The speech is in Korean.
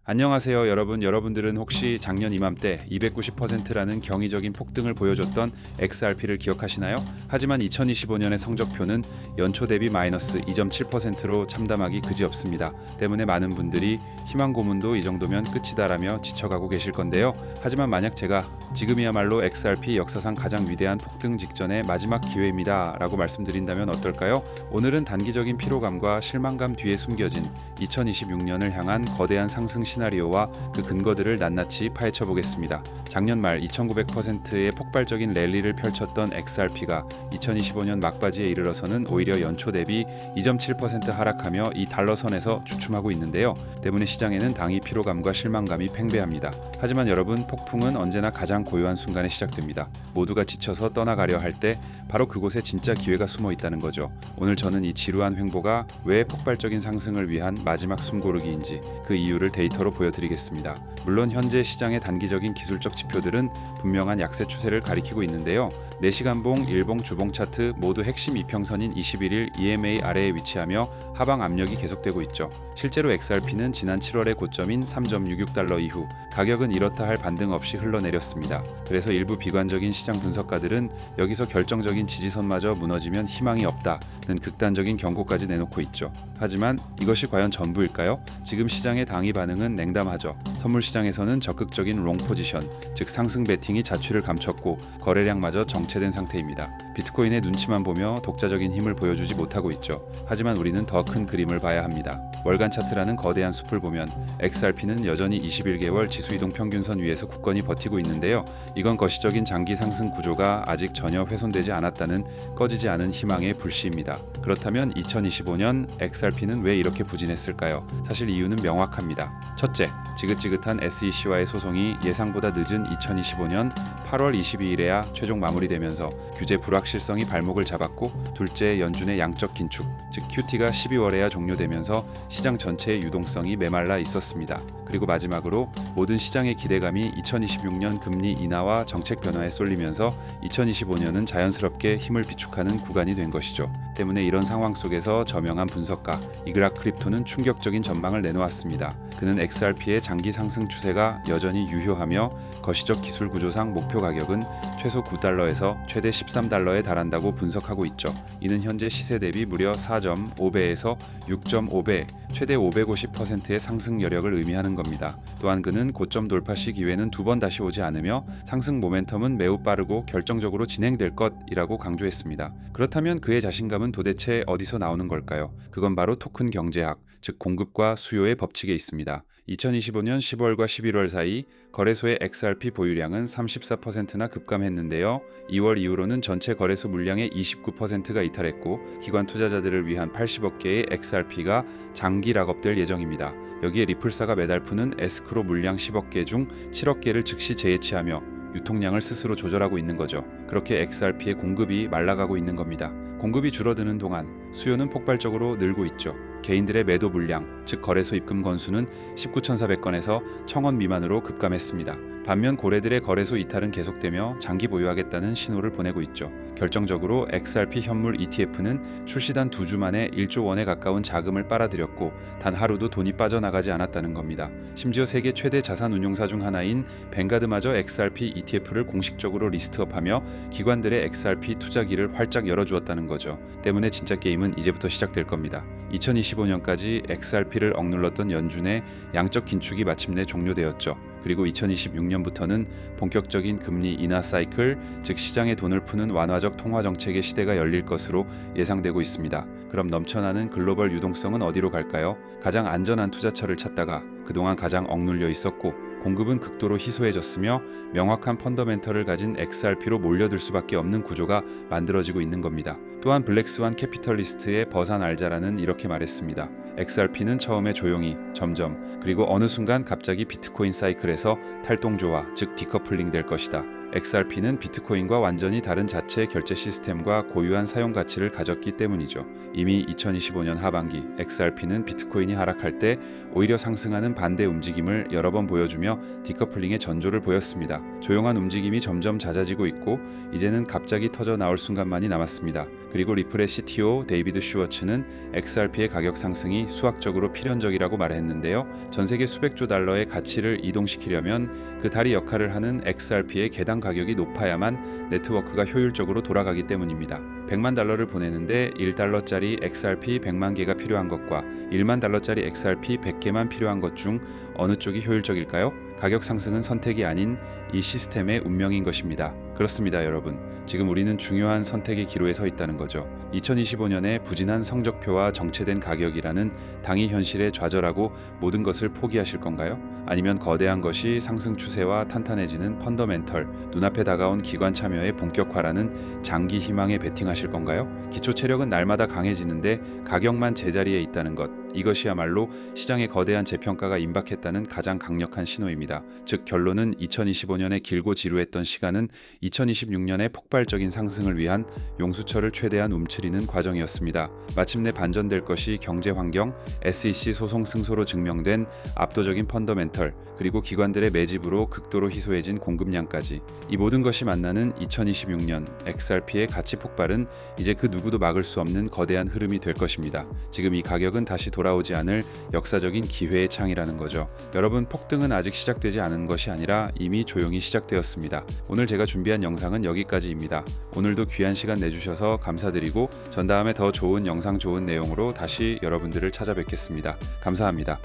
안녕하세요 여러분. 여러분들은 혹시 작년 이맘때 290%라는 경이적인 폭등을 보여줬던 XRP를 기억하시나요? 하지만 2025년의 성적표는 연초 대비 마이너스 2.7%로 참담하기 그지없습니다. 때문에 많은 분들이 희망 고문도 이 정도면 끝이다라며 지쳐가고 계실 건데요. 하지만 만약 제가 지금이야말로 XRP 역사상 가장 위대한 폭등 직전의 마지막 기회입니다 라고 말씀드린다면 어떨까요? 오늘은 단기적인 피로감과 실망감 뒤에 숨겨진 2026년을 향한 거대한 상승 시나리오와 그 근거들을 낱낱이 파헤쳐 보겠습니다. 작년 말 2900%의 폭발적인 랠리를 펼쳤던 XRP가 2025년 막바지에 이르러서는 오히려 연초 대비 2.7% 하락하며 이 달러선에서 주춤하고 있는데요. 때문에 시장에는 당이 피로감과 실망감이 팽배합니다. 하지만 여러분, 폭풍은 언제나 가장 고요한 순간에 시작됩니다. 모두가 지쳐서 떠나가려 할 때 바로 그곳에 진짜 기회가 숨어 있다는 거죠. 오늘 저는 이 지루한 횡보가 왜 폭발적인 상승을 위한 마지막 숨고르기인지 그 이유를 데이터로 보여드리겠습니다. 물론 현재 시장의 단기적인 기술적 지표들은 분명한 약세 추세를 가리키고 있는데요. 4시간봉, 일봉, 주봉 차트 모두 핵심 이평선인 21일 EMA 아래에 위치하며 하방 압력이 계속되고 있죠. 실제로 XRP는 지난 7월의 고점인 3.66달러 이후 가격은 이렇다 할 반등 없이 흘러내렸습니다. 그래서 일부 비관적인 시장 분석가들은 여기서 결정적인 지지선마저 무너지면 희망이 없다는 극단적인 경고까지 내놓고 있죠. 하지만 이것이 과연 전부일까요? 지금 시장의 당위 반응은 냉담하죠. 선물 시장에서는 적극적인 롱 포지션, 즉 상승 베팅이 자취를 감췄고 거래량마저 정체된 상태입니다. 비트코인의 눈치만 보며 독자적인 힘을 보여주지 못하고 있죠. 하지만 우리는 더 큰 그림을 봐야 합니다. 월간 차트라는 거대한 숲을 보면 XRP는 여전히 21개월 지수이동 평균선 위에서 굳건히 버티고 있는데요. 이건 거시적인 장기 상승 구조가 아직 전혀 훼손되지 않았다는 꺼지지 않은 희망의 불씨입니다. 그렇다면 2025년 XRP는 왜 이렇게 부진했을까요? 사실 이유는 명확합니다. 첫째, 지긋지긋한 SEC와의 소송이 예상보다 늦은 2025년 8월 22일에야 최종 마무리되면서 규제 불확실성이 발목을 잡았고, 둘째, 연준의 양적 긴축, 즉 QT가 12월에야 종료되면서 시장 전체의 유동성이 메말라 있었습니다. 그리고 마지막으로 모든 시장의 기대감이 2026년 금리 인하와 정책 변화에 쏠리면서 2025년은 자연스럽게 힘을 비축하는 구간이 된 것이죠. 때문에 이런 상황 속에서 저명한 분석가 이그락 크립토는 충격적인 전망을 내놓았습니다. 그는 XRP의 장기 상승 추세가 여전히 유효하며 거시적 기술 구조상 목표 가격은 최소 9달러에서 최대 13달러에 달한다고 분석하고 있죠. 이는 현재 시세 대비 무려 4.5배에서 6.5배, 최대 550%의 상승 여력을 의미하는 겁니다. 또한 그는 고점 돌파 시 기회는 두 번 다시 오지 않으며 상승 모멘텀은 매우 빠르고 결정적으로 진행될 것이라고 강조했습니다. 그렇다면 그의 자신감은 도대체 어디서 나오는 걸까요? 그건 바로 토큰 경제학, 즉 공급과 수요의 법칙에 있습니다. 2025년 10월과 11월 사이 거래소의 XRP 보유량은 34%나 급감했는데요. 2월 이후로는 전체 거래소 물량의 29%가 이탈했고, 기관 투자자들을 위한 80억 개의 XRP가 장기 락업될 예정입니다. 여기에 리플사가 매달 푸는 에스크로 물량 10억 개 중 7억 개를 즉시 재해치하며 유통량을 스스로 조절하고 있는 거죠. 그렇게 XRP의 공급이 말라가고 있는 겁니다. 공급이 줄어드는 동안 수요는 폭발적으로 늘고 있죠. 개인들의 매도 물량, 즉 거래소 입금 건수는 19,400건에서 1,000원 미만으로 급감했습니다. 반면 고래들의 거래소 이탈은 계속되며 장기 보유하겠다는 신호를 보내고 있죠. 결정적으로 XRP 현물 ETF는 출시단 2주 만에 1조 원에 가까운 자금을 빨아들였고, 단 하루도 돈이 빠져나가지 않았다는 겁니다. 심지어 세계 최대 자산 운용사 중 하나인 뱅가드마저 XRP ETF를 공식적으로 리스트업하며 기관들의 XRP 투자기를 활짝 열어주었다는 거죠. 때문에 진짜 게임은 이제부터 시작될 겁니다. 2025년까지 XRP를 억눌렀던 연준의 양적 긴축이 마침내 종료되었죠. 그리고 2026년부터는 본격적인 금리 인하 사이클, 즉 시장에 돈을 푸는 완화적 통화 정책의 시대가 열릴 것으로 예상되고 있습니다. 그럼 넘쳐나는 글로벌 유동성은 어디로 갈까요? 가장 안전한 투자처를 찾다가 그동안 가장 억눌려 있었고, 공급은 극도로 희소해졌으며 명확한 펀더멘털을 가진 XRP로 몰려들 수밖에 없는 구조가 만들어지고 있는 겁니다. 또한 블랙스완 캐피털리스트의 버산 알자라는 이렇게 말했습니다. XRP는 처음에 조용히, 점점, 그리고 어느 순간 갑자기 비트코인 사이클에서 탈동조화, 즉 디커플링 될 것이다. XRP는 비트코인과 완전히 다른 자체 결제 시스템과 고유한 사용 가치를 가졌기 때문이죠. 이미 2025년 하반기 XRP는 비트코인이 하락할 때 오히려 상승하는 반대 움직임을 여러 번 보여주며 디커플링의 전조를 보였습니다. 조용한 움직임이 점점 잦아지고 있고 이제는 갑자기 터져 나올 순간만이 남았습니다. 그리고 리플의 CTO 데이비드 슈워츠는 XRP의 가격 상승이 수학적으로 필연적이라고 말했는데요. 전 세계 수백조 달러의 가치를 이동시키려면 그 다리 역할을 하는 XRP의 개당 가격이 높아야만 네트워크가 효율적으로 돌아가기 때문입니다. 100만 달러를 보내는데 1달러짜리 XRP 100만 개가 필요한 것과 1만 달러짜리 XRP 100개만 필요한 것 중 어느 쪽이 효율적일까요? 가격 상승은 선택이 아닌 이 시스템의 운명인 것입니다. 그렇습니다, 여러분. 지금 우리는 중요한 선택의 기로에 서 있다는 거죠. 2025년에 부진한 성적표와 정체된 가격이라는 당위 현실에 좌절하고 모든 것을 포기하실 건가요? 아니면 거대한 것이 상승 추세와 탄탄해지는 펀더멘털, 눈앞에 다가온 기관 참여의 본격화라는 장기 희망에 베팅하실 건가요? 기초 체력은 날마다 강해지는데 가격만 제자리에 있다는 것, 이것이야말로 시장의 거대한 재평가가 임박했다는 가장 강력한 신호입니다. 즉 결론은 2025년에 길고 지루했던 시간은 2026년의 폭발적인 상승을 위한 용수철을 최대한 움츠리는 과정이었습니다. 마침내 반전될 것이 경제 환경, SEC 소송 승소로 증명된 압도적인 펀더멘털, 그리고 기관들의 매집으로 극도로 희소해진 공급량까지. 이 모든 것이 만나는 2026년 XRP의 가치 폭발은 이제 그 누구도 막을 수 없는 거대한 흐름이 될 것입니다. 지금 이 가격은 다시 돌아오지 않을 역사적인 기회의 창이라는 거죠. 여러분, 폭등은 아직 시작되지 않은 것이 아니라 이미 조용히 시작되었습니다. 오늘 제가 준비한 영상은 여기까지입니다. 오늘도 귀한 시간 내주셔서 감사드리고 전 다음에 더 좋은 영상, 좋은 내용으로 다시 여러분들을 찾아뵙겠습니다. 감사합니다.